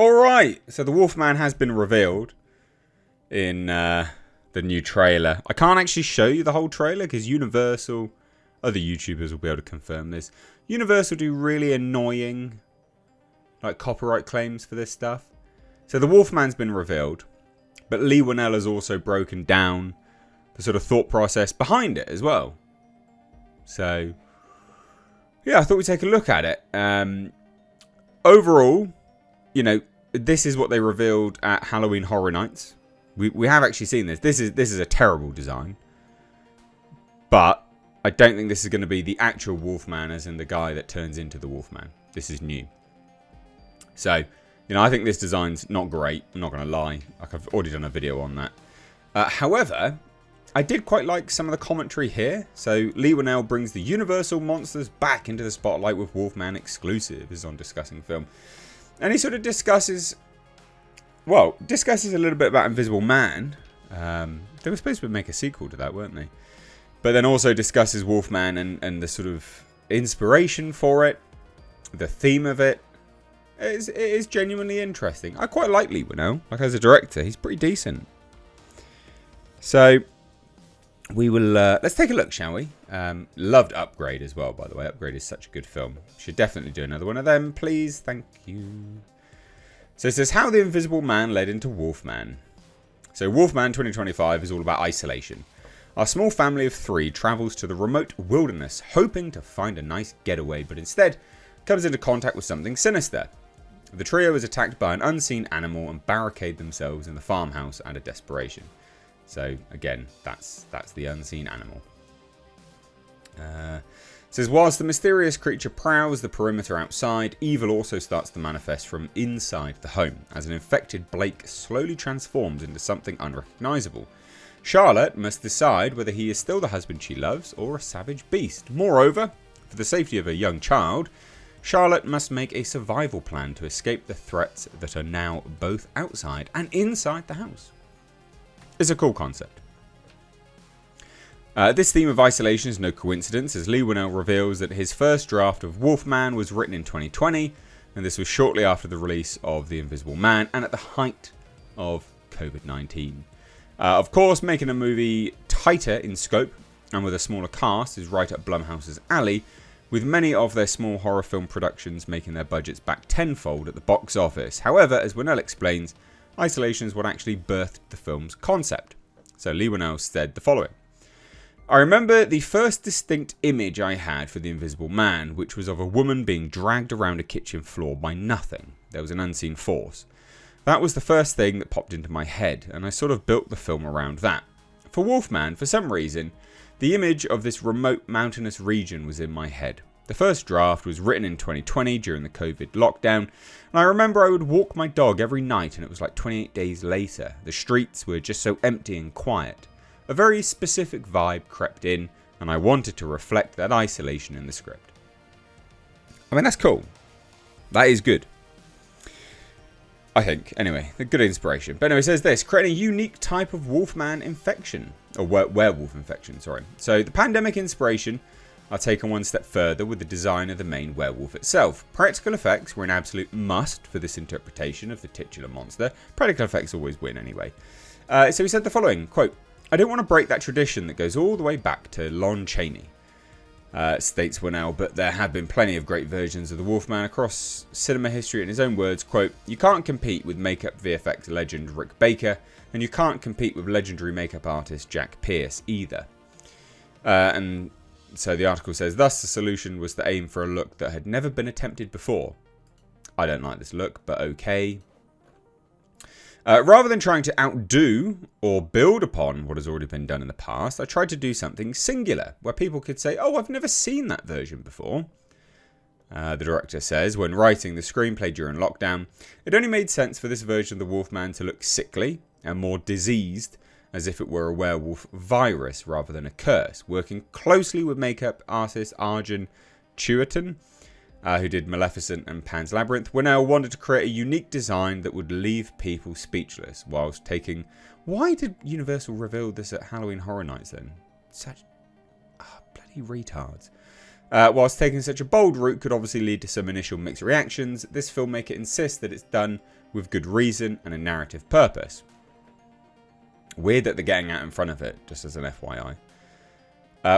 Alright, so the Wolfman has been revealed in the new trailer. I can't actually show you the whole trailer because Universal, other YouTubers will be able to confirm this. Universal do really annoying copyright claims for this stuff. So the Wolfman's been revealed, but Lee Winnell has also broken down the sort of thought process behind it as well. So, yeah, I thought we'd take a look at it. Overall, you know, this is what they revealed at Halloween Horror Nights. We have actually seen this. This is a terrible design. But I don't think this is going to be the actual Wolfman, as in the guy that turns into the Wolfman. This is new. So, you know, I think this design's not great. I'm not going to lie. Like, I've already done a video on that. However, I did quite like some of the commentary here. So, Lee Winnell brings the Universal monsters back into the spotlight with Wolfman exclusive. This is on Discussing Film. And he sort of discusses a little bit about Invisible Man. They were supposed to make a sequel to that, weren't they? But then also discusses Wolfman and the sort of inspiration for it, the theme of it. It is genuinely interesting. I quite like Lee Winnell. Like, as a director, he's pretty decent. So, we will... let's take a look, shall we? Loved Upgrade as well, by the way. Upgrade is such a good film. Should definitely do another one of them, please. Thank you. So it says, how the Invisible Man led into Wolfman. So Wolfman 2025 is all about isolation. Our small family of 3 travels to the remote wilderness, hoping to find a nice getaway, but instead comes into contact with something sinister. The trio is attacked by an unseen animal and barricade themselves in the farmhouse out of desperation. So again, that's the unseen animal. It says, whilst the mysterious creature prowls the perimeter outside, evil also starts to manifest from inside the home, as an infected Blake slowly transforms into something unrecognisable. Charlotte must decide whether he is still the husband she loves or a savage beast. Moreover, for the safety of her young child, Charlotte must make a survival plan to escape the threats that are now both outside and inside the house. It's a cool concept. This theme of isolation is no coincidence, as Lee Winnell reveals that his first draft of Wolfman was written in 2020, and this was shortly after the release of The Invisible Man and at the height of COVID-19. Of course, making a movie tighter in scope and with a smaller cast is right up Blumhouse's alley, with many of their small horror film productions making their budgets back tenfold at the box office. However, as Winnell explains, isolation is what actually birthed the film's concept. So Lee Winnell said the following. I remember the first distinct image I had for The Invisible Man, which was of a woman being dragged around a kitchen floor by nothing. There was an unseen force. That was the first thing that popped into my head, and I sort of built the film around that. For Wolfman, for some reason, the image of this remote mountainous region was in my head. The first draft was written in 2020 during the COVID lockdown, and I remember I would walk my dog every night, and it was like 28 days later. The streets were just so empty and quiet. A very specific vibe crept in, and I wanted to reflect that isolation in the script. I mean, that's cool. That is good. I think. Anyway, a good inspiration. But anyway, it says this. Creating a unique type of Wolfman infection. Or werewolf infection, sorry. So the pandemic inspiration are taken one step further with the design of the main werewolf itself. Practical effects were an absolute must for this interpretation of the titular monster. Practical effects always win anyway. So he said the following, quote, I don't want to break that tradition that goes all the way back to Lon Chaney, states Winnell, but there have been plenty of great versions of the Wolfman across cinema history. In his own words, quote, you can't compete with makeup VFX legend Rick Baker, and you can't compete with legendary makeup artist Jack Pierce either. And so the article says, thus the solution was to aim for a look that had never been attempted before. I don't like this look, but okay. Rather than trying to outdo or build upon what has already been done in the past, I tried to do something singular, where people could say, oh, I've never seen that version before. The director says, when writing the screenplay during lockdown, it only made sense for this version of the Wolfman to look sickly and more diseased, as if it were a werewolf virus rather than a curse. Working closely with makeup artist Arjun Chewton, who did Maleficent and Pan's Labyrinth, Winnell wanted to create a unique design that would leave people speechless whilst taking... Why did Universal reveal this at Halloween Horror Nights then? Such... bloody retards. Whilst taking such a bold route could obviously lead to some initial mixed reactions, this filmmaker insists that it's done with good reason and a narrative purpose. Weird that they're getting out in front of it, just as an FYI.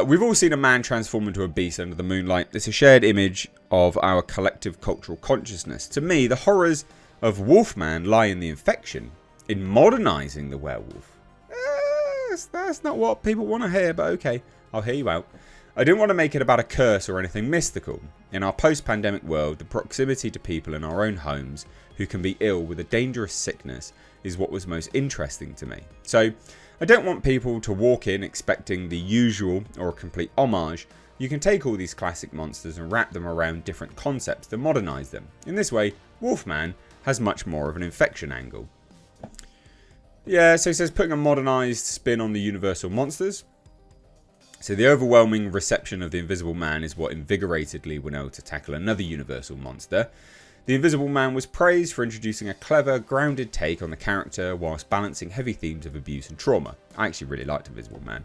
We've all seen a man transform into a beast under the moonlight. It's a shared image of our collective cultural consciousness. To me, the horrors of Wolfman lie in the infection, in modernizing the werewolf. That's not what people want to hear, but okay, I'll hear you out. I didn't want to make it about a curse or anything mystical. In our post-pandemic world, the proximity to people in our own homes who can be ill with a dangerous sickness is what was most interesting to me. So, I don't want people to walk in expecting the usual or a complete homage. You can take all these classic monsters and wrap them around different concepts to modernize them. In this way, Wolfman has much more of an infection angle. Yeah, so he says putting a modernized spin on the universal monsters. So the overwhelming reception of The Invisible Man is what invigorated Leigh Whannell to tackle another universal monster. The Invisible Man was praised for introducing a clever, grounded take on the character whilst balancing heavy themes of abuse and trauma. I actually really liked Invisible Man.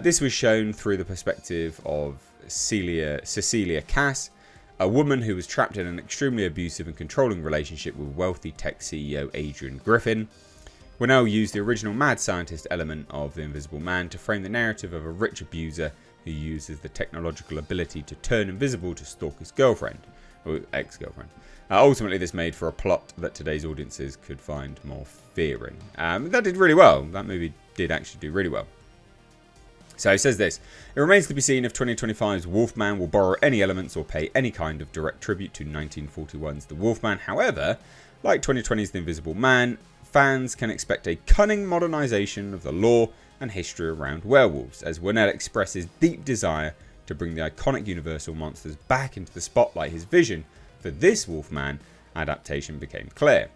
This was shown through the perspective of Cecilia Cass, a woman who was trapped in an extremely abusive and controlling relationship with wealthy tech CEO Adrian Griffin. Whannell used the original mad scientist element of The Invisible Man to frame the narrative of a rich abuser who uses the technological ability to turn invisible to stalk his girlfriend, or ex-girlfriend. Ultimately, this made for a plot that today's audiences could find more fearing. That did really well. That movie did actually do really well. So he says this: it remains to be seen if 2025's Wolfman will borrow any elements or pay any kind of direct tribute to 1941's The Wolfman. However, like 2020's The Invisible Man, fans can expect a cunning modernization of the lore and history around werewolves, as Whannell expresses deep desire to bring the iconic universal monsters back into the spotlight. His vision for this Wolfman adaptation became clear.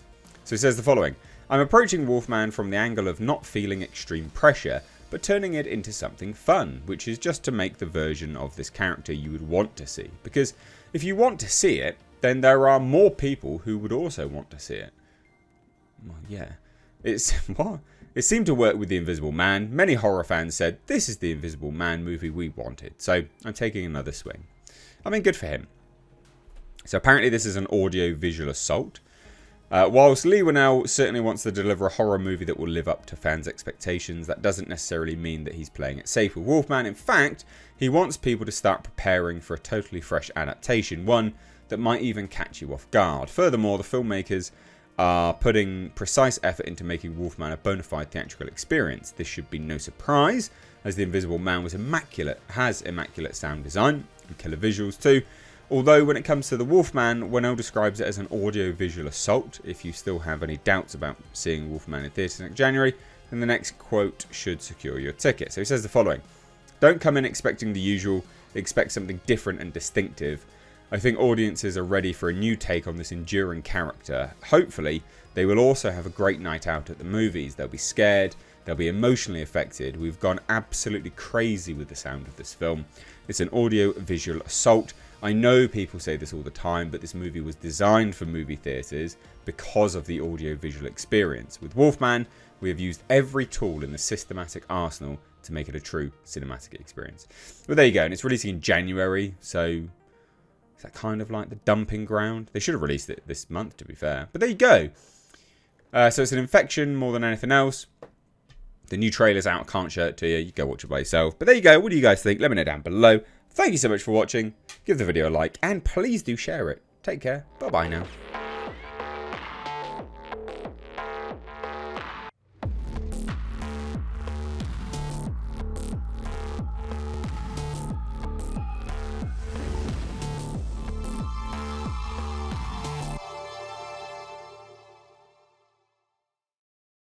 So he says the following: I'm approaching Wolfman from the angle of not feeling extreme pressure, but turning it into something fun, which is just to make the version of this character you would want to see. Because if you want to see it, then there are more people who would also want to see it. Well, yeah. It seemed to work with The Invisible Man. Many horror fans said, this is the Invisible Man movie we wanted. So I'm taking another swing. I mean, good for him. So apparently this is an audio-visual assault. Whilst Leigh Whannell certainly wants to deliver a horror movie that will live up to fans' expectations, that doesn't necessarily mean that he's playing it safe with Wolfman. In fact, he wants people to start preparing for a totally fresh adaptation, one that might even catch you off guard. Furthermore, the filmmakers are putting precise effort into making Wolfman a bona fide theatrical experience. This should be no surprise, as The Invisible Man has immaculate sound design and killer visuals too. Although when it comes to the Wolfman, Whannell describes it as an audio-visual assault. If you still have any doubts about seeing Wolfman in theatres next January, then the next quote should secure your ticket. So he says the following: don't come in expecting the usual, expect something different and distinctive. I think audiences are ready for a new take on this enduring character. Hopefully, they will also have a great night out at the movies. They'll be scared, they'll be emotionally affected. We've gone absolutely crazy with the sound of this film. It's an audio-visual assault. I know people say this all the time, but this movie was designed for movie theatres because of the audio-visual experience. With Wolfman, we have used every tool in the systematic arsenal to make it a true cinematic experience. Well, there you go, and it's releasing in January, so is that kind of like the dumping ground? They should have released it this month, to be fair. But there you go. So it's an infection more than anything else. The new trailer's out. I can't show it to you. You go watch it by yourself. But there you go. What do you guys think? Let me know down below. Thank you so much for watching. Give the video a like. And please do share it. Take care. Bye-bye now.